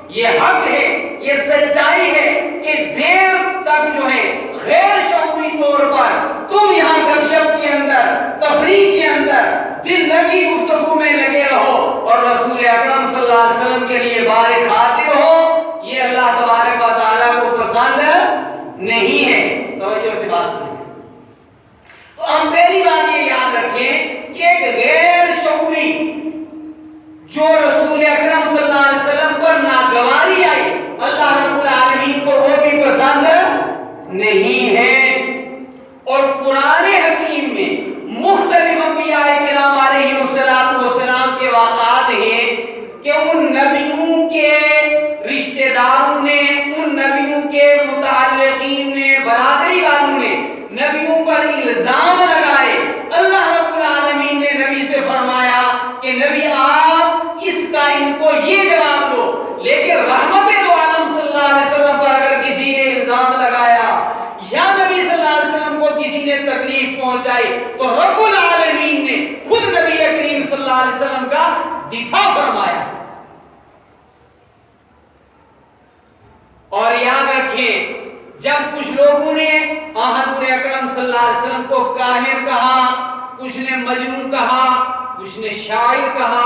یہ حق ہے، یہ سچائی ہے کہ دیر تک جو ہے غیر شعوری طور پر تم یہاں گپ شپ کے اندر، تفریح کے اندر، دل لگی گفتگو میں لگے رہو اور رسول اکرم صلی اللہ علیہ وسلم کے لیے بار خاطر ہو، یہ اللہ تبارک و تعالیٰ کو پسند نہیں ہے۔ توجہ سے بات سنیں۔ تو ہم پہلی بات یہ یاد رکھیں کہ ایک غیر شعوری جو رسول اکرم صلی اللہ علیہ وسلم پر ناگواری آئی، اللہ رب العالمین کو وہ بھی پسند نہیں ہے۔ اور قرآن حکیم میں مختلف انبیاء کرام علیہ السلام کے واقعات ہیں کہ ان نبیوں کے رشتہ داروں نے، ان نبیوں کے متعلقین نے، برادری والوں نے نبیوں پر الزام لگائے۔ اللہ رب العالمین نے نبی سے فرمایا کہ نبی آپ اس کا ان کو یہ جواب دو، لیکن رحمت دو عالم صلی اللہ علیہ وسلم پر اگر کسی نے الزام لگایا یا نبی صلی اللہ علیہ وسلم کو کسی نے تکلیف پہنچائی تو رب العالمین نے خود نبی کریم صلی اللہ علیہ وسلم کا دفاع فرمایا۔ اور یاد رکھیں جب کچھ لوگوں نے حضور اکرم صلی اللہ علیہ وسلم کو کاہن کہا، کچھ نے مجنون کہا، کچھ نے شاعر کہا،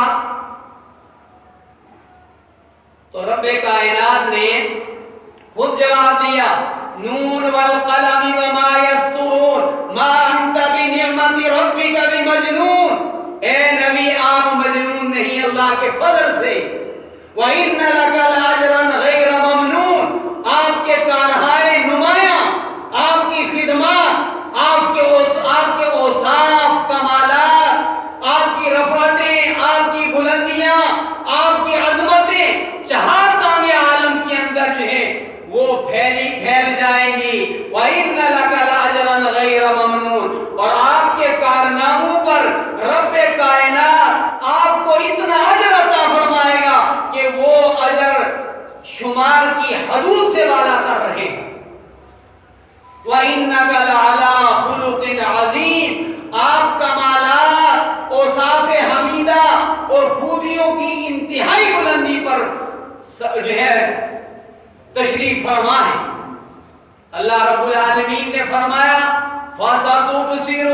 تو رب کائنات نے خود جواب دیا، نون والقلم وما یسطرون ما انت بنعمت ربک بمجنون، اے نبی آپ مجنون نہیں اللہ کے فضل سے، وَإِنَّ لَكَ لَأَجْرًا غَيْرَ مَمْنُونٍ، آپ کے کارہائے نمایاں، آپ کی خدمات، آپ کے اوصاف کمالات، آپ کی رفعتیں، آپ کی بلندیاں، آپ کی عظمتیں چہار تانگ عالم کے اندر جو ہیں وہ پھیل جائیں گی۔ وَإِنَّ لَكَ لَأَجْرًا غَيْرَ مَمْنُونٍ، اور آپ کے کارناموں پر رب کائنات آپ کو اتنا اجر عطا فرمائے گا کہ وہ اجر شمار کی حدود سے بالا تر رہے گا۔ وَإِنَّكَ لَعَلَىٰ خُلُقٍ عَظِيمٍ، آپ کمالات، اوصاف حمیدہ اور خوبیوں کی انتہائی بلندی پر جو ہے تشریف فرما ہے۔ اللہ رب العالمین نے فرمایا فَسَتُبْصِرُ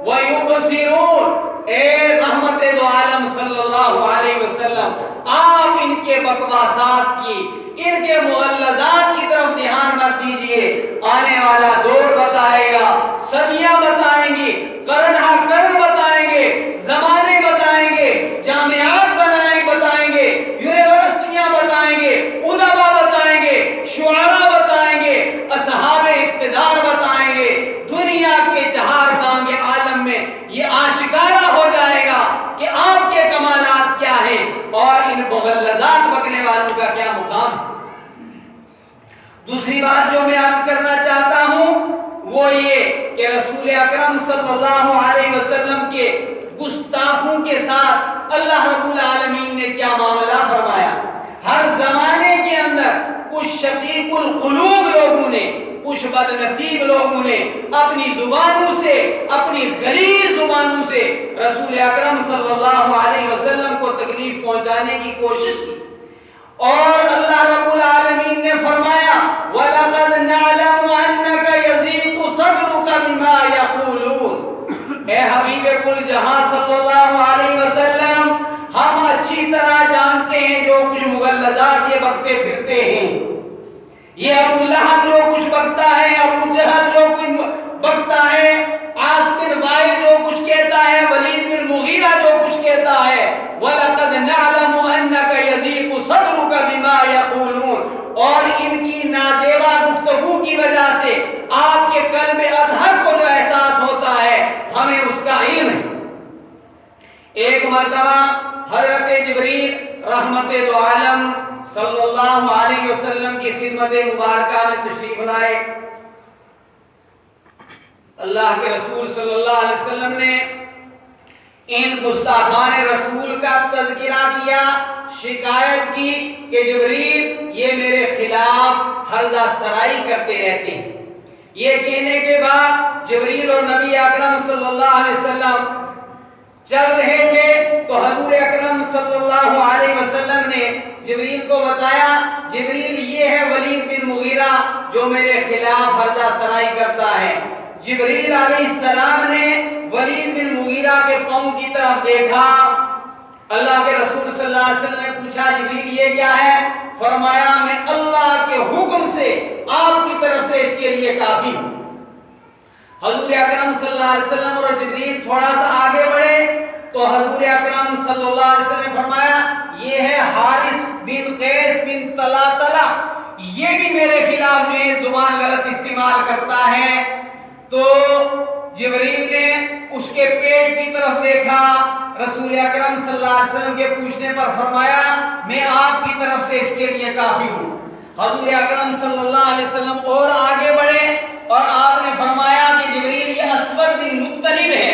وَيُبْصِرُونَ، اے رحمت دو عالم صلی اللہ علیہ وسلم آپ ان کے بکواسات کی، ان کے مغلظات کی طرف دھیان مت دیجئے، آنے والا دور بتائے گا، صدیاں بتائیں گی، قرن ہا قرن بتائیں گے، زمانے بتائیں گے، جامعات بتائیں گے، یونیورسٹیاں بتائیں گے، ادبا بتائیں گے، شعراء بتائیں گے، اصحاب اقتدار بتائیں گے، دنیا کے چہار دانگ عالم میں یہ آشکارا ہو جائے گا کہ آپ کے کمالات کیا ہیں اور ان مغلظات بکنے والوں کا کیا مقام ہے۔ دوسری بات جو میں عرض کرنا چاہتا ہوں وہ یہ کہ رسول اکرم صلی اللہ علیہ وسلم کے گستاخوں کے ساتھ اللہ رب العالمین نے کیا معاملہ فرمایا۔ ہر زمانے کے اندر کچھ شقیق القلوب لوگوں نے، کچھ بد نصیب لوگوں نے اپنی زبانوں سے، اپنی غلیظ زبانوں سے رسول اکرم صلی اللہ علیہ وسلم کو تکلیف پہنچانے کی کوشش کی، اور اللہ رب العالمین نے فرمایا وَلَقَدْ نَعْلَمُ أَنَّكَ يَضِيقُ صَدْرُكَ بِمَا يَقُولُونَ، اے حبیب کل جہاں صلی اللہ علیہ وسلم ہم اچھی طرح جانتے ہیں جو کچھ مغلظات یہ بکتے پھرتے ہیں، یہ ابو لہب جو کچھ بکتا ہے، ابو جہل جو کچھ بکتا ہے، عاص بن وائل جو کچھ کہتا ہے، ولید بن مغیرہ جو کچھ کہتا ہے، وَلَقَدْ نَعْلَمُ أَنَّكَ يَضِيقُ صَدْرُكَ بِمَا يَقُولُونَ، اور ان کی نازیبا گفتگو کی وجہ سے آپ کے قلب اطہر کو جو احساس ہوتا ہے ہمیں اس کا علم ہے۔ ایک مرتبہ حضرت جبریل رحمت دو عالم صلی اللہ علیہ وسلم کی خدمت مبارکہ میں تشریف لائے۔ اللہ کے رسول صلی اللہ علیہ وسلم نے ان گستاخان رسول کا تذکرہ کیا، شکایت کی کہ جبریل یہ میرے خلاف ہرزہ سرائی کرتے رہتے ہیں۔ یہ کہنے کے بعد جبریل اور نبی اکرم صلی اللہ علیہ وسلم چل رہے تھے تو حضور اکرم صلی اللہ علیہ وسلم نے جبریل کو بتایا جبریل یہ ہے ولید بن مغیرہ جو میرے خلاف ہرزہ سرائی کرتا ہے۔ جبریل علیہ السلام نے ولید بن مغیرہ کے پاؤں کی طرف دیکھا۔ اللہ کے رسول صلی اللہ علیہ وسلم نے پوچھا جبریل یہ کیا ہے؟ فرمایا میں اللہ کے حکم سے آپ کی طرف سے اس کے لیے کافی ہوں۔ حضور اکرم صلی اللہ علیہ وسلم اور جبریل تھوڑا سا آگے بڑھے تو حضور اکرم صلی اللہ علیہ وسلم نے فرمایا یہ ہے حارث بن قیس بن طلحہ، یہ بھی میرے خلاف میں زبان غلط استعمال کرتا ہے۔ تو جبریل نے اس کے پیٹ کی طرف دیکھا، رسول اکرم صلی اللہ علیہ وسلم کے پوچھنے پر فرمایا میں آپ کی طرف سے اس کے لیے کافی ہوں۔ حضور اکرم صلی اللہ علیہ وسلم اور آگے بڑھے اور آپ نے فرمایا کہ جبریل یہ اسود بن مطلب ہے،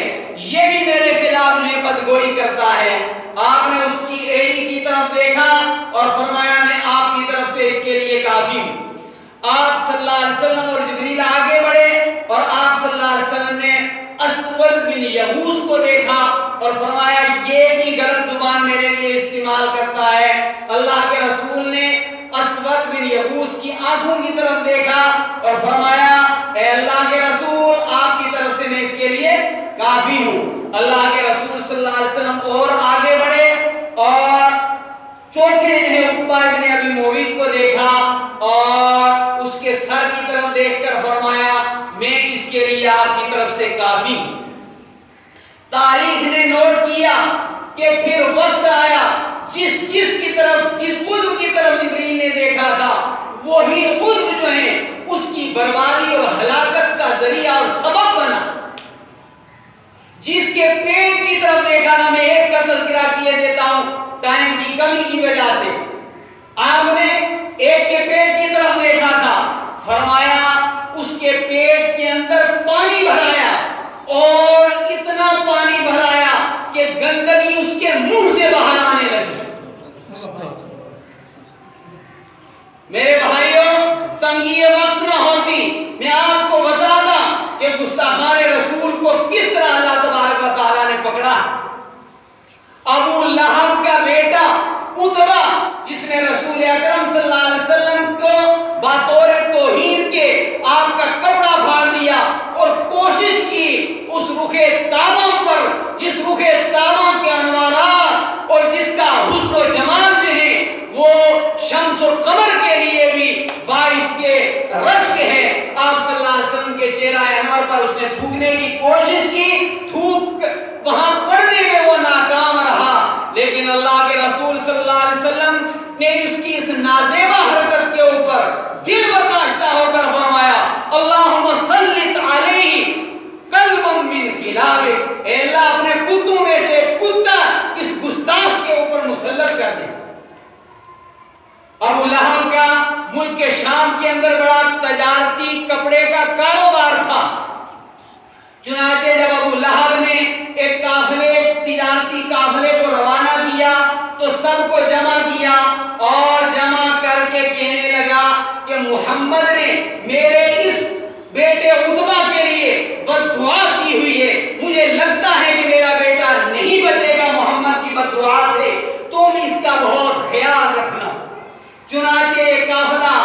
یہ بھی میرے خلاف میں بدگوئی کرتا ہے۔ آپ نے اس کی ایڑی کی طرف دیکھا اور فرمایا میں آپ کی طرف سے اس کے لیے کافی ہوں۔ آپ صلی اللہ علیہ وسلم اور جبریل آگے بڑھے اور آپ صلی اللہ علیہ وسلم نے اسود بن یغوث کو دیکھا اور فرمایا یہ بھی غلط زبان میرے لیے استعمال کرتا ہے۔ اللہ کے رسول نے اسود بن یغوث کی آنکھوں کی طرف دیکھا اور فرمایا اے اللہ کے رسول آپ کی طرف سے میں اس کے لیے کافی ہوں۔ اللہ کے رسول صلی اللہ علیہ وسلم اور آگے بڑھے اور چوتھے نے عقبہ بن ابی معیط کو دیکھا اور اس کے سر کی طرف دیکھ کر فرمایا میں اس کے لیے آپ کی طرف سے کافی ہوں۔ تاریخ نے نوٹ کیا کہ پھر وقت آیا جس عضو کی طرف جبریل نے دیکھا تھا وہی عضو جو ہے اس کی بربادی اور ہلاکت کا ذریعہ اور سبب بنا۔ جس کے پیٹ کی طرف دیکھا نا، میں ایک کا تذکرہ کیے دیتا ہوں ٹائم کی کمی کی وجہ سے، آپ نے ایک کے پیٹ کی طرف دیکھا تھا، فرمایا اس کے پیٹ کے اندر پانی بھرایا اور اتنا پانی بھرایا کہ گندگی اس کے منہ سے باہر آنے لگی۔ میرے بھائیوں تنگی وقت نہ ہوتی میں آپ کو بتاتا کہ گستاخان رسول کو کس طرح اللہ تبارک و تعالیٰ نے پکڑا۔ ابو لہب کا بیٹا عتبہ جس نے رسول اکرم صلی اللہ علیہ وسلم کو بطور توہین کے آپ کا کپڑا پھاڑ دیا اور کوشش کی اس رخ تاباں پر جس رخ تاباں کے انوارات اور جس کا حسن و جمال میں ہے وہ شمس و قمر کے لیے بھی باعث کے رشک ہے، آپ صلی اللہ علیہ وسلم کے چہرہ انور پر اس نے تھوکنے کی کوشش کی، تھوک وہاں پڑنے میں وہ ناکام رہا، لیکن اللہ کے رسول صلی اللہ علیہ وسلم نے اس کی اس نازیبہ حرکت کے اوپر دل برداشتہ ہو کر فرمایا اللہم سلط علیہ قلب من کلابک، اے اللہ اپنے کتوں میں سے ایک کتا اس گستاخ کے اوپر مسلط کر دے۔ ابو لہب کا ملک شام کے اندر بڑا تجارتی کپڑے کا کاروبار تھا، چنانچہ جب ابو لہب نے ایک تجارتی قافلے کو روانہ کیا تو سب کو جمع کیا اور جمع کر کے کہنے لگا کہ محمد نے میرے اس بیٹے عتبہ کے لیے بد دعا کی ہوئی ہے، مجھے لگتا ہے کہ میرا بیٹا نہیں بچے گا محمد کی بد دعا سے، تم اس کا بہت خیال رکھنا۔ چنانچہ ایک قافلہ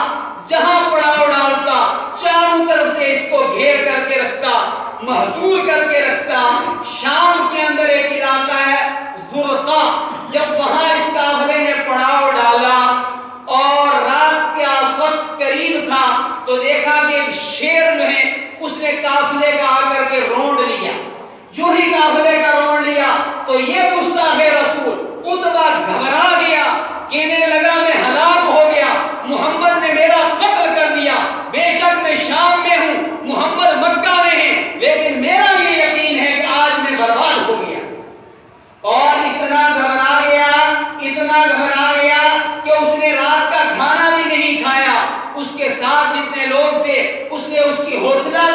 جہاں پڑاؤ ڈالتا چاروں طرف سے اس کو گھیر کر کے رکھتا، محصور کر کے رکھتا۔ شام کے اندر ایک علاقہ ہے زرقہ، جب وہاں اس قافلے نے پڑاؤ ڈالا اور رات کا وقت قریب تھا تو دیکھا کہ ایک شیر جو ہے اس نے قافلے کا آ کر کے رونڈ لیا۔ جو ہی قافلے کا رونڈ لیا تو یہ گستاخ رسول عتبہ گھبرا گیا، کہنے لگا میں ہلاک ہو گیا، محمد نے میرا قتل کر دیا، بے شک میں شام میں ہوں، محمد مکہ میں ہے، لیکن میرا یہ یقین ہے کہ آج میں برباد ہو گیا۔ اور اتنا گھبرا گیا کہ اس نے رات کا کھانا بھی نہیں کھایا۔ اس کے ساتھ جتنے لوگ تھے اس نے اس کی حوصلہ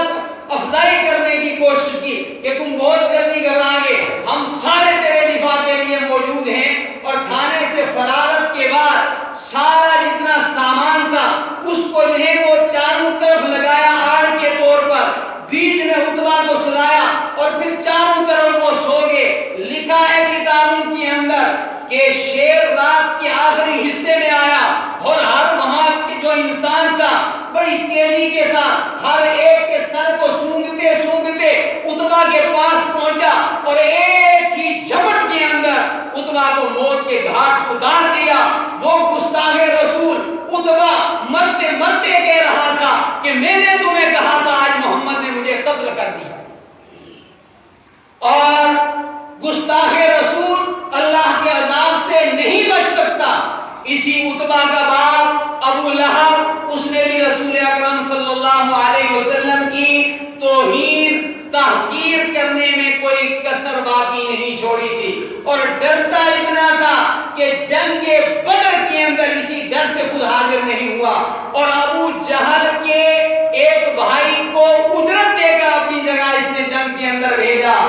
افزائی کرنے کی کوشش کی کہ تم بہت جلدی گھبرا گے، ہم سارے تیرے دفاع کے لیے موجود ہیں۔ اور کھانے سے فراغت کے بعد سارا جتنا سامان تھا اس کو جو ہے وہ چاروں طرف لگایا آڑ کے طور پر، بیچ میں عتبہ کو سلایا اور پھر چاروں طرف وہ سو گئے۔ لکھا ہے کتابوں کے اندر کہ شیر رات کے آخری حصے میں آیا اور ہر وہاں بڑی تیزی کے ساتھ ہر ایک کے سر کو سونگتے سونگتے عتبہ کے پاس پہنچا اور ایک ہی جھپٹ کے اندر عتبہ کو موت کے گھاٹ اتار دیا۔ وہ گستاخ رسول عتبہ مرتے مرتے کہہ رہا تھا کہ میں نے تمہیں کہا تھا آج محمد نے مجھے قتل کر دیا۔ اور گستاخ رسول اللہ کے عذاب سے نہیں بچ سکتا۔ اسی عتبہ کا باپ ابو لہب، اس نے بھی رسول اکرم صلی اللہ علیہ وسلم کی توہین تحقیر کرنے میں کوئی کسر باقی نہیں چھوڑی تھی، اور ڈرتا اتنا تھا کہ جنگ بدر کے اندر اسی ڈر سے خود حاضر نہیں ہوا، اور ابو جہل کے ایک بھائی کو اجرت دے کر اپنی جگہ اس نے جنگ کے اندر بھیجا۔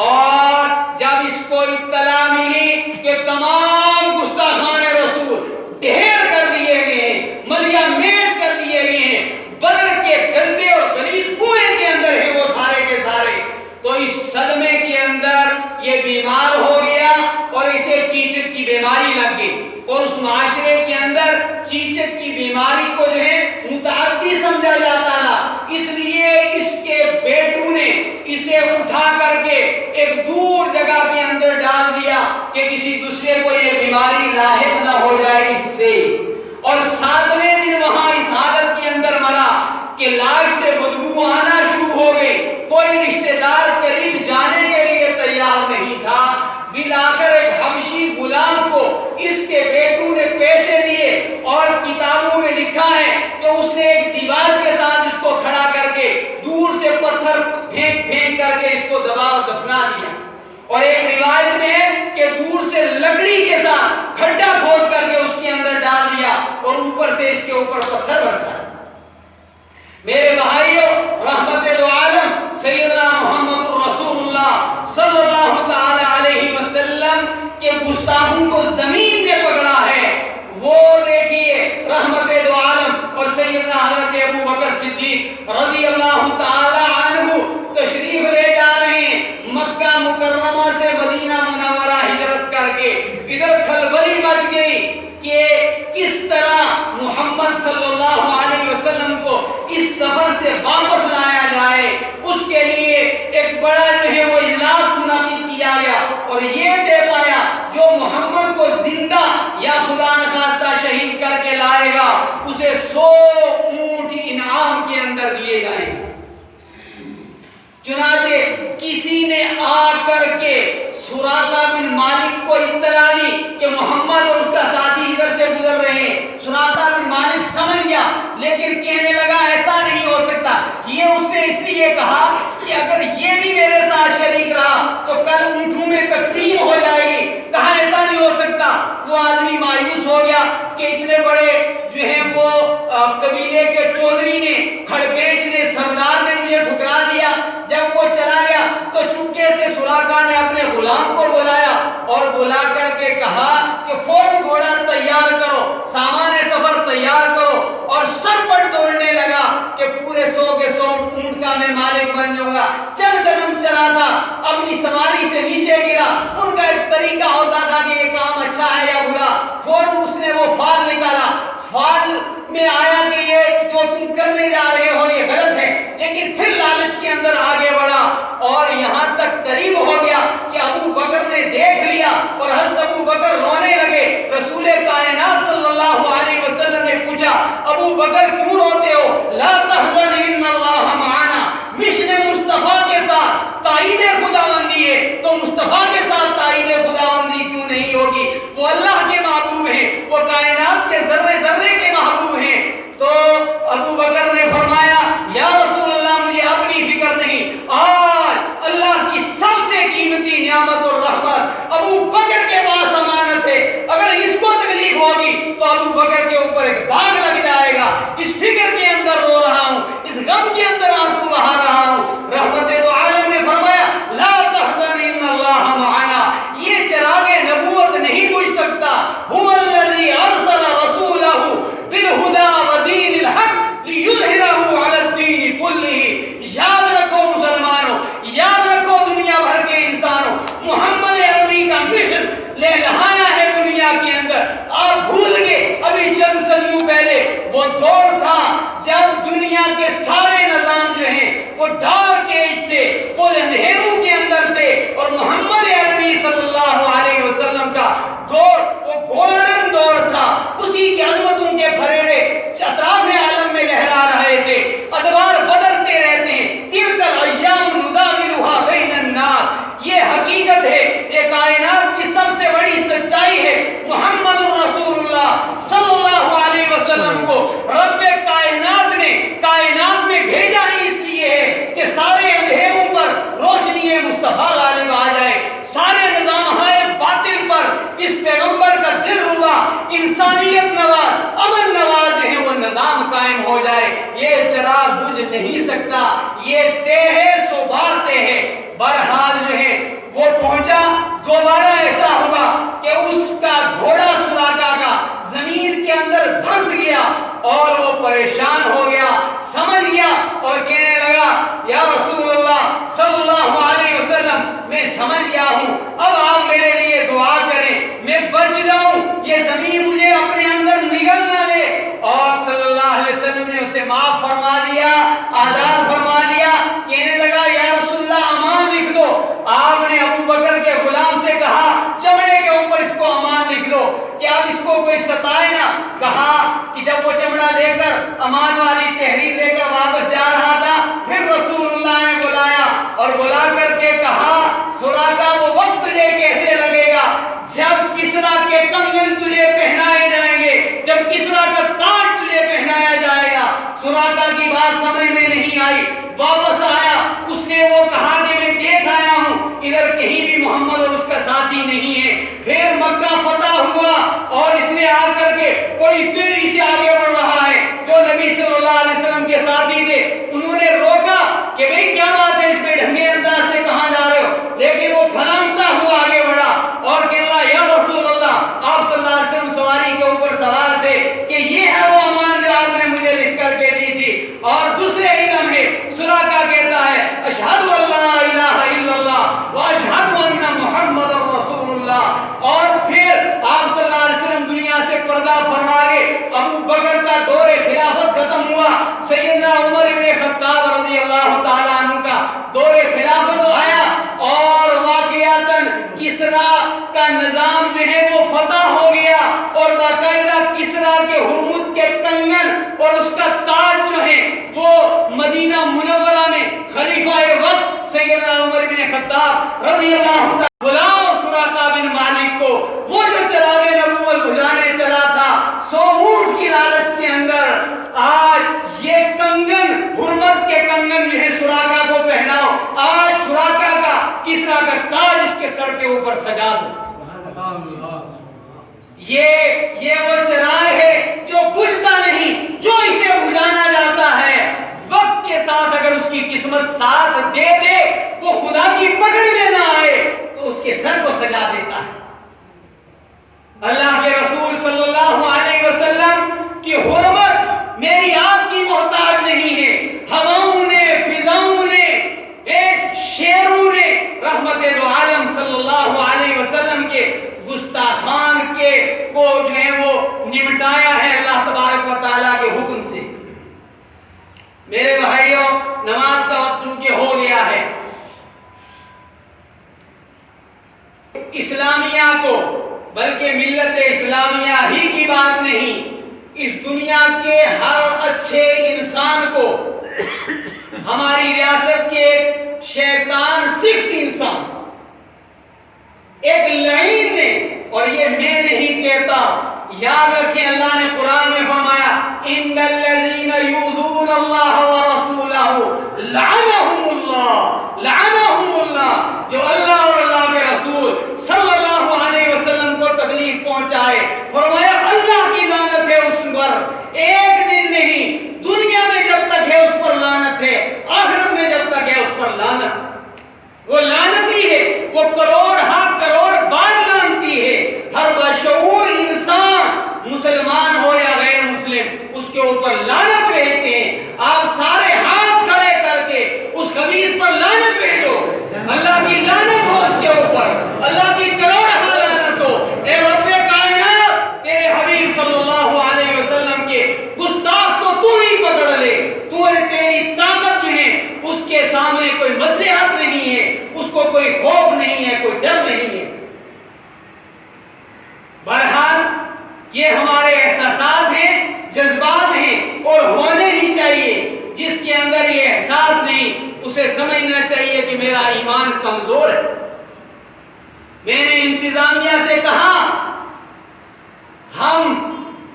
اور جب اس کو اطلاع ملی کہ تمام گستاخان رسول ڈھیر کر دیے گئے ہیں، ملیا میٹ کر دیے گئے ہیں، بدر کے گندے اور غلیظ کنویں کے اندر ہیں وہ سارے کے سارے، تو اس صدمے کے اندر یہ بیمار ہو گیا اور اسے چیچک کی بیماری لگ گئی۔ اور اس معاشرے کے اندر چیچک کی بیماری کو جو ہے متعدی سمجھا جاتا تھا، اس لیے اس کے بیٹوں نے اسے اٹھا کر کے ایک دور جگہ کے اندر ڈال دیا کہ کسی دوسرے کو یہ بیماری لاحق نہ ہو جائے اس سے۔ اور 7ویں دن وہاں اس حالت کے اندر مرا کہ لاش سے بدبو آنا شروع ہو گئی، کوئی رشتہ دار قریب جانے کے لیے تیار نہیں تھا۔ بالآخر ایک حبشی غلام کو اس کے بیٹوں نے پیسے دیے، اور کتابوں میں لکھا ہے کہ اس نے ایک دیوار کے ساتھ اس کو کھڑا کر کے دور سے پتھر پھینک پھینک کر کے اس کو دبا اور دفنا دیا، اور ایک روایت میں ہے کہ دور سے لکڑی کے ساتھ کھڈا کھود کر کے اس کے اندر ڈال دیا اور اوپر سے اس کے اوپر پتھر برسا۔ میرے بھائیوں، رحمت دو عالم سیدنا محمد رسول اللہ صلی اللہ تعالی علیہ وسلم کے گستاخوں کو زمین نے پکڑا ہے۔ وہ دیکھیے رحمت دو عالم اور سیدنا حضرت ابو بکر صدیق رضی اللہ تعالی عنہ تشریف لے جا رہے ہیں مکہ مکرمہ سے مدینہ منورہ ہجرت کر کے۔ ادھر کھلبلی مچ گئی کہ کس طرح محمد صلی اللہ علیہ وسلم کو اس سفر سے واپس لایا جائے، اس کے لیے ایک بڑا جو ہے وہ اجلاس منعقد کیا گیا، اور یہ طے پایا جو محمد کو زندہ یا خدا نخواستہ شہید کر کے لائے گا اسے 100 اونٹ انعام کے اندر دیے جائیں گے۔ چنانچہ کسی نے آ کر کے سراقہ بن مالک کو اطلاع دی کہ محمد اور اس کا ساتھی ادھر سے گزر رہے ہیں۔ سراقہ بن مالک سمجھ گیا، لیکن کہنے لگا ایسا نہیں ہو سکتا، یہ اس نے اس لیے کہا کہ اگر یہ بھی میرے ساتھ شریک رہا تو کل اونٹوں میں تقسیم ہو جائے گی۔ کہا ایسا نہیں ہو سکتا۔ وہ آدمی مایوس ہو گیا کہ اتنے بڑے جو ہیں وہ قبیلے کے چودھری نے، کھڑبیج نے، سردار نے مجھے ٹھکرا دیا۔ جب وہ چلا گیا تو چپکے سے سراقہ نے اپنے غلام کو بلایا اور بلا کر کے کہا کہ فوراً گھوڑا تیار کرو، سامان سفر تیار کرو، اور سر پر دوڑنے لگا کہ پورے 100 کے 100 اونٹ کا میں مالک بن جاؤں گا۔ چند قدم چلا تھا، اپنی سواری سے نیچے گرا۔ ان کا ایک طریقہ ہوتا تھا کہ یہ کام اچھا ہے یا برا، فوراً اس نے وہ فال نکالا۔ فال میں آیا کہ یہ جو تم کرنے جا رہے ہو یہ غلط ہے، لیکن پھر لالچ کے اندر آگے بڑھا اور یہاں تک قریب ہو گیا کہ ابو بکر نے دیکھ لیا اور حضرت ابو بکر رونے لگے۔ رسول کائنات صلی اللہ علیہ وسلم نے پوچھا ابو بکر کیوں روتے ہو؟ لا تحزن ان اللہ معنا۔ مشن مصطفیٰ کے ساتھ تائید خداوندی ہے تو مصطفیٰ کے ساتھ تائید خداوندی کیوں نہیں ہوگی؟ وہ اللہ کے محبوب ہیں، وہ کائنات کے ذرے ذرے کے محبوب ہیں۔ تو ابو بکر نے فرمایا یا رسول اللہ مجھے اپنی فکر نہیں، آج اللہ کی سب سے قیمتی نعمت اور رحمت ابو بکر کے پاس امانت ہے، اگر اس کو تکلیف ہوگی تو ابو بکر کے اوپر ایک داغ لگ جائے گا۔ اس فکر کے اندر رو رہا ہوں، اس غم کے اندر آنسو بہا رہا ہوں۔ رحمت دو عالم نے فرمایا لا تحزن ان اللہ معنا، یہ چراغ نبوت نہیں بجھ سکتا۔ هو الذی ارسل رسولہ بالہدی ودین الحق لیظہرہ علی الدین کلہ۔ یاد رکھو مسلمانوں، یاد رکھو دنیا بھر کے انسانوں، محمد عربی کا مشن لے لہایا ہے دنیا کے اندر۔ آپ بھول گئے ابھی چند صدیوں پہلے وہ دور تھا جب دنیا کے سارے نظام جو ہیں وہ ڈارک ایج تھے، وہ اندھیروں کے اندر تھے، اور محمد عربی صلی اللہ علیہ وسلم کا دور وہ گولڈن دور تھا، اسی کی عظمتوں کے پھریرے اطراف عالم میں لہرا رہے تھے۔ ادوار بدلتے رہتے ہیں، تلک الایام نداولها بین الناس، یہ حقیقت ہے، یہ کائنات کی سب سے بڑی سچائی ہے۔ محمد رسول اللہ صلی اللہ علیہ وسلم کو رب کائنات نے کائنات میں بھیجا ہی اس لیے ہے کہ سارے اندھیروں پر روشنی مصطفیٰ غالب آ جائے، سارے نظام باطل پر اس پیغمبر کا دل ربا انسانیت نواز امن نواز جو ہے وہ نظام قائم ہو جائے۔ یہ چراغ بجھ نہیں سکتا، یہ تے ہے سو بارتے ہیں۔ بہرحال جو ہے وہ پہنچا، دوبارہ ایسا ہوا کہ اس کا گھوڑا سراقہ کا زمین کے اندر دھنس گیا اور وہ پریشان ہو گیا، سمجھ گیا اور کہنے لگا یا رسول اللہ صلی اللہ علیہ وسلم میں سمجھ گیا ہوں، اب آپ میرے لیے دعا کریں، میں بچ جاؤں، یہ زمین مجھے اپنے اندر نگل نہ لے۔ اور صلی اللہ علیہ وسلم نے اسے معاف فرما دیا، آزاد فرما دیا، کہنے لگا یا رسول اللہ امان لکھ دو۔ آپ نے ابو بکر کے غلام سے کہا چمڑے کے اوپر اس کو امان لکھ دو کہ اب اس کو کوئی ستائے نہ۔ کہا کہ جب وہ چمڑا لے کر امان والی تحریر لے کر واپس جا رہا تھا، پھر رسول اللہ نے بلایا اور بلا کر کے کہا سراقہ وہ وقت تجھے کیسے لگے گا جب کسریٰ کے کنگن تجھے پہنائے جائیں گے، جب کسریٰ کا تاج تجھے پہنایا جائے گا۔ سراقہ کی بات سمجھ میں نہیں آئی، واپس آیا، اس نے وہ کہا کہ میں دیکھ آیا ہوں ادھر کہیں بھی محمد اور اس کا ساتھی نہیں ہے۔ پھر مکہ فتح ہوا اور اس نے آ کر کے بڑی تیزی سے آگے بڑھ رہا ہے، جو نبی صلی اللہ علیہ وسلم کے ساتھی تھے انہوں نے روکا کہ بھئی کیا بات ہے، اس پہ ڈھنگے انداز سے کہاں جا رہے ہو، لیکن وہ پھلانگتا ہوا آگے بڑھا اور کہنے لگا یا رسول اللہ، آپ صلی اللہ علیہ وسلم سواری کے اوپر سوار تھے کہ یہ ہے وہ امان جو آپ نے مجھے لکھ کر کے دی تھی۔ اور دوسرے ہی لمحے سراقہ کہتا ہے اشہد ان لا الہ الا اللہ واشہد ان محمد رسول اللہ۔ اور پھر آپ صلی اللہ علیہ وسلم دنیا سے پردہ فرما گئے، ابو بکر کا دور خلافت ختم ہوا، سیدنا عمر بن خطاب رضی اللہ تعالیٰ عنہ کا دور خلافت آیا اور واقعاتاً کسریٰ کا نظام جو ہے وہ فتح ہو گیا اور باقاعدہ کسریٰ کے ہرمز کے کنگن اور اس کا تاج جو ہے وہ مدینہ منورہ میں خلیفہ وقت سیدنا عمر بن خطاب رضی اللہ تعالیٰ بلاؤ سراقہ بن مالک کو، وہ جو چراغ نبوت بجھانے چلا تھا 100 اونٹ کی لالچ کے اندر۔ آج یہ کنگن ہرمز کے کنگن جو ہے سراقہ کو پہناؤ، آج سراقہ کا کسریٰ کا تاج اس کے سر کے اوپر سجا دو۔ یہ وہ چراغ ہے جو بجھتا نہیں، جو اسے بجھانا جاتا ہے وقت کے ساتھ اگر اس کی قسمت ساتھ دے دے، وہ خدا کی پکڑ میں نہ آئے تو اس کے سر کو سجا دیتا ہے۔ اللہ کے رسول صلی اللہ علیہ وسلم کی حرمت میری آپ کی محتاج نہیں ہے، ہواؤں نے، فضاؤں نے، شیروں نے رحمت دو عالم صلی اللہ علیہ وسلم کے گستاخان کے کو جو ہے وہ نمٹایا ہے اللہ تبارک و تعالیٰ کے حکم سے۔ میرے بھائیوں، نماز کا وقت چونکہ ہو گیا ہے، اسلامیہ کو بلکہ ملت اسلامیہ ہی کی بات نہیں، اس دنیا کے ہر اچھے انسان کو ہماری ریاست کے ایک شیطان صفت انسان، ایک لعین نے، اور یہ میں نہیں کہتا، یاد رکھیں اللہ نے قرآن میں فرمایا ان الذین یؤذون اللہ ورسولہ لعنہم اللہ، جو اللہ اور اللہ کے رسول صلی اللہ علیہ وسلم کو تکلیف پہنچائے، فرمایا اللہ کی لعنت ہے اس پر، ایک دن نہیں، دنیا میں جب تک ہے اس پر لعنت ہے، آخرت میں جب تک ہے اس پر لعنت، وہ لعنتی ہے، وہ کروڑ بار لعنتی ہے۔ ہر بشعور انسان مسلمان ہو یا غیر مسلم اس کے اوپر لعنت بھیجتے ہیں۔ آپ سارے ہاتھ کھڑے کر کے اس خبیث پر لعنت بھیجو، اللہ کی لعنت ہو اس کے اوپر، اللہ کی کروڑ لعنت ہو۔ اے رب کائنات، تیرے حبیب صلی اللہ علیہ وسلم کے گستاخ کو تو ہی پکڑ کوئی خوف نہیں ہے، کوئی ڈر نہیں ہے۔ بہرحال یہ ہمارے احساسات ہیں، جذبات ہیں، اور ہونے ہی چاہیے۔ جس کے اندر یہ احساس نہیں اسے سمجھنا چاہیے کہ میرا ایمان کمزور ہے۔ میں نے انتظامیہ سے کہا ہم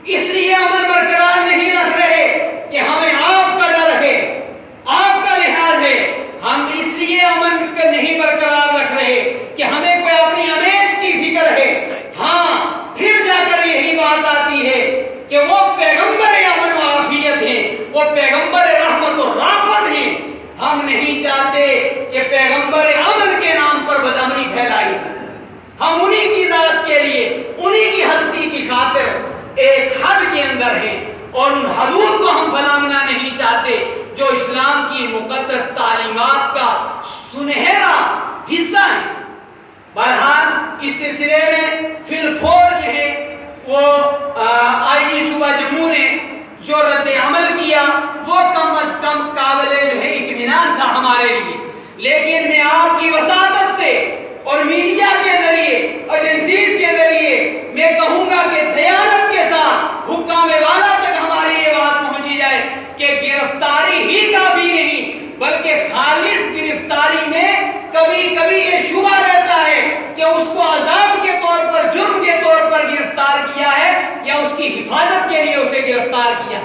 اس لیے امن برقرار نہیں رکھ رہے کہ ہمیں آپ کا ڈر ہے، آپ کا لحاظ ہے، ہم اس لیے امن نہیں برقرار رکھ رہے کہ ہمیں کوئی اپنی امیج کی فکر ہے۔ ہاں، پھر جا کر یہی بات آتی ہے کہ وہ پیغمبر امن و عافیت ہیں، وہ پیغمبر رحمت و رافت ہیں۔ ہم نہیں چاہتے کہ پیغمبر امن کے نام پر بدامنی پھیلائی جائے۔ ہم انہی کی ذات کے لیے، انہی کی ہستی کی خاطر ایک حد کے اندر ہیں، اور ان حدود کو ہم بلانگنا نہیں چاہتے جو اسلام کی مقدس تعلیمات کا سنہرا حصہ ہے۔ بہرحال اس سلسلے میں فی الفور جو ہے وہ آئی جی صوبہ جموں نے جو رد عمل کیا وہ کم از کم قابل جو ہے اطمینان تھا ہمارے لیے۔ لیکن میں آپ کی وساطت سے اور میڈیا کے ذریعے، ایجنسیز کے ذریعے میں کہوں گا کہ دیانت کے ساتھ حکام والا تک ہماری یہ بات پہنچی جائے کہ گرفتاری ہی کافی نہیں، بلکہ خالص گرفتاری میں کبھی کبھی یہ شبہ رہتا ہے کہ اس کو عذاب کے طور پر، جرم کے طور پر گرفتار کیا ہے یا اس کی حفاظت کے لیے اسے گرفتار کیا۔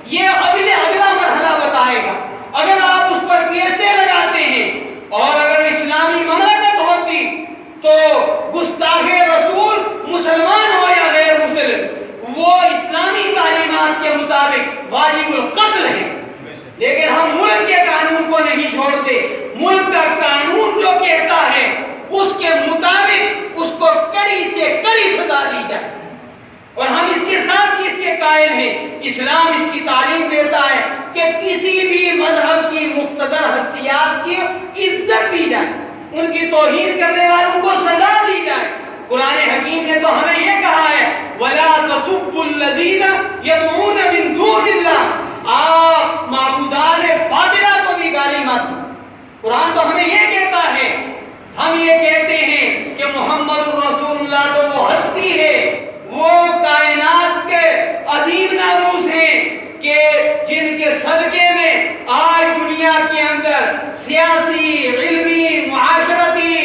یہ اگلا مرحلہ بتائے گا۔ اگر آپ اس پر کیسے لگاتے ہیں، اور اگر اسلامی مملکت ہوتی تو گستاخ رسول مسلمان ہو یا غیر مسلم وہ اسلامی تعلیمات کے مطابق واجب القتل ہے۔ لیکن ہم ملک کے قانون کو نہیں چھوڑتے۔ ملک کا قانون جو کہتا ہے اس کے مطابق اس کو کڑی سے کڑی سزا دی جائے، اور ہم اس کے ساتھ ہی اس کے قائل ہیں۔ اسلام اس کی تعلیم دیتا ہے کہ کسی بھی مذہب کی مقتدر ہستیات کی عزت دی جائے، ان کی توہین کرنے والوں کو سزا دی جائے۔ قرآن حکیم نے تو ہمیں یہ کہا ہے وَلَا تَسُبُّوا الَّذِينَ يَدْعُونَ مِن دُونِ اللَّهِ، آپ معبودان باطلہ کو بھی گالی مت دو۔ قرآن تو ہمیں یہ کہتا ہے، ہم یہ کہتے ہیں کہ محمد الرسول اللہ تو وہ ہستی ہے، وہ کائنات کے عظیم ناموس ہیں کہ جن کے صدقے میں آج دنیا کے اندر سیاسی، علمی، معاشرتی،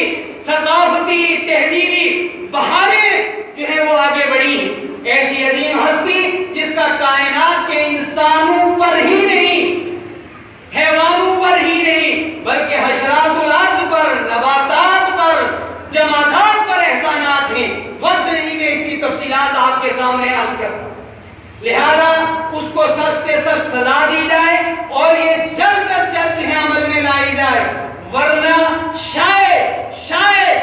ثقافتی، تہذیبی بہاریں جو ہیں وہ آگے بڑھی ہیں۔ ایسی عظیم ہستی جس کا کائنات کے انسانوں پر ہی نہیں، حیوانوں پر ہی نہیں، بلکہ حشرات الارض پر، نباتات پر، جمادات پر احسانات ہیں۔ وقت نہیں میں اس کی تفصیلات آپ کے سامنے عرض کرتا ہوں۔ لہذا اس کو سر سے سر سزا دی جائے اور یہ جلد از جلد ہے عمل میں لائی جائے، ورنہ شاید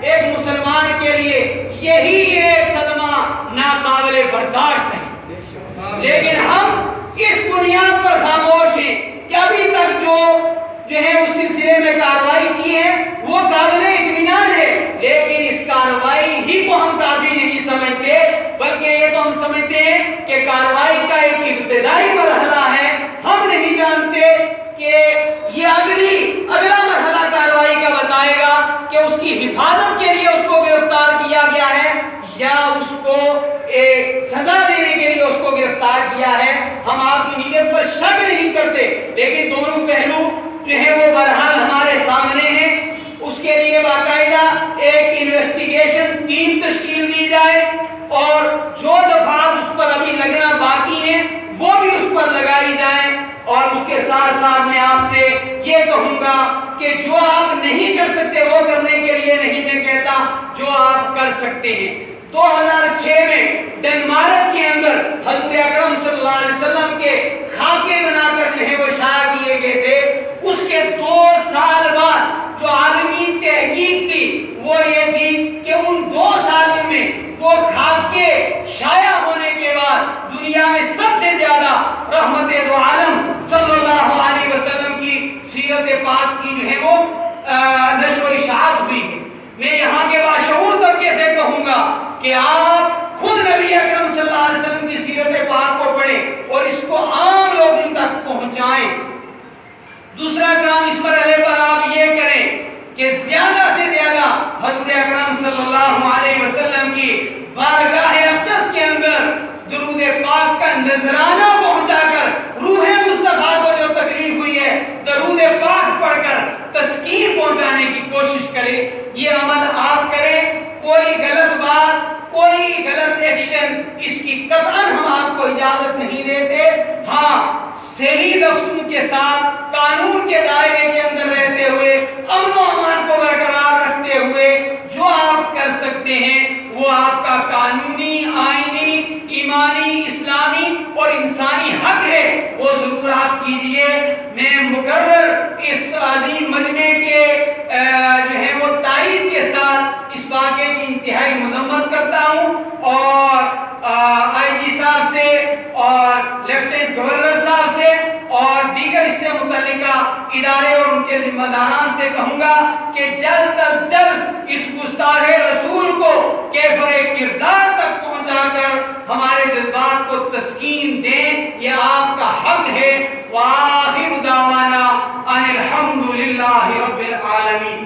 ایک مسلمان کے لیے یہی ایک صدمہ ناقابل برداشت ہے۔ لیکن ہم اس بنیاد پر خاموش ہیں کہ ابھی تک جو ہے اس سلسلے میں کارروائی کی ہے وہ قابل اطمینان ہے، لیکن اس کارروائی ہی کو ہم کافی نہیں سمجھتے، بلکہ یہ تو ہم سمجھتے ہیں کہ کارروائی کا ایک ابتدائی مرحلہ ہے۔ ہم نہیں جانتے کہ یہ اگلا مرحلہ کارروائی کا بتائے گا کہ اس کی حفاظت کے لیے اس کو گرفتار کیا گیا ہے یا اس کو سزا دینے کے لیے اس کو گرفتار کیا ہے۔ ہم آپ کی نیت پر شک نہیں کرتے، لیکن دونوں پہلو جو ہیں وہ بہرحال ہمارے سامنے ہیں۔ اس کے لیے باقاعدہ ایک انویسٹیگیشن ٹیم تشکیل دی جائے، اور جو دفعات اس پر ابھی لگنا باقی ہیں وہ بھی اس پر لگائی جائیں۔ اور اس کے ساتھ ساتھ میں آپ سے یہ کہوں گا کہ جو آپ نہیں کر سکتے وہ کرنے کے لیے نہیں میں کہتا، جو آپ کر سکتے ہیں۔ 2006 میں ڈنمارک کے اندر حضور اکرم صلی اللہ علیہ وسلم کے خاکے بنا کر جو ہے وہ شائع کیے گئے تھے۔ اس کے 2 سال بعد جو عالمی تحقیق تھی وہ یہ تھی کہ ان 2 سالوں میں وہ خاکے شائع ہونے کے بعد دنیا میں سب سے زیادہ رحمت دو عالم صلی اللہ علیہ وسلم کی سیرت پاک کی جو ہے وہ نشر و اشاعت ہوئی ہے۔ میں یہاں کے باشعور طبقے سے کہوں گا کہ آپ خود نبی اکرم صلی اللہ علیہ وسلم کی سیرت پاک کو پڑھیں اور اس کو عام لوگوں تک پہنچائیں۔ دوسرا کام اس مرحلے پر آپ یہ کریں کہ زیادہ آپ کا نذرانہ پہنچا کر روح مصطفیٰ کو جو تکلیف ہوئی ہے درود پاک پڑھ کر تسکین پہنچانے کی کوشش کرے. یہ عمل آپ کریں. کوئی غلط بات کوئی غلط ایکشن اس کی قطعاً ہم آپ کو اجازت نہیں دیتے. ہاں صحیح لفظوں کے ساتھ قانون کے دائرے کے اندر رہتے ہوئے امن و امان کو برقرار رکھتے ہوئے جو آپ کر سکتے ہیں وہ آپ کا قانونی آئینی ایمانی اسلامی اور انسانی حق ہے وہ ضرور آپ کیجئے. میں مقرر اس عظیم مجمع کے جو ہے وہ تائید کے ساتھ اس واقعے کی انتہائی مذمت کرتا ہوں اور آئی جی صاحب سے اور لیفٹیننٹ گورنر صاحب سے اور دیگر اس سے متعلقہ ادارے اور ان کے ذمہ داران سے کہوں گا کہ جلد از جلد اس گستاخ رسول کو کیفر کردار تک پہنچا کر ہمارے جذبات کو تسکین دیں. یہ آپ کا حق ہے. وآخر دعوانا ان الحمد للہ رب العالمین.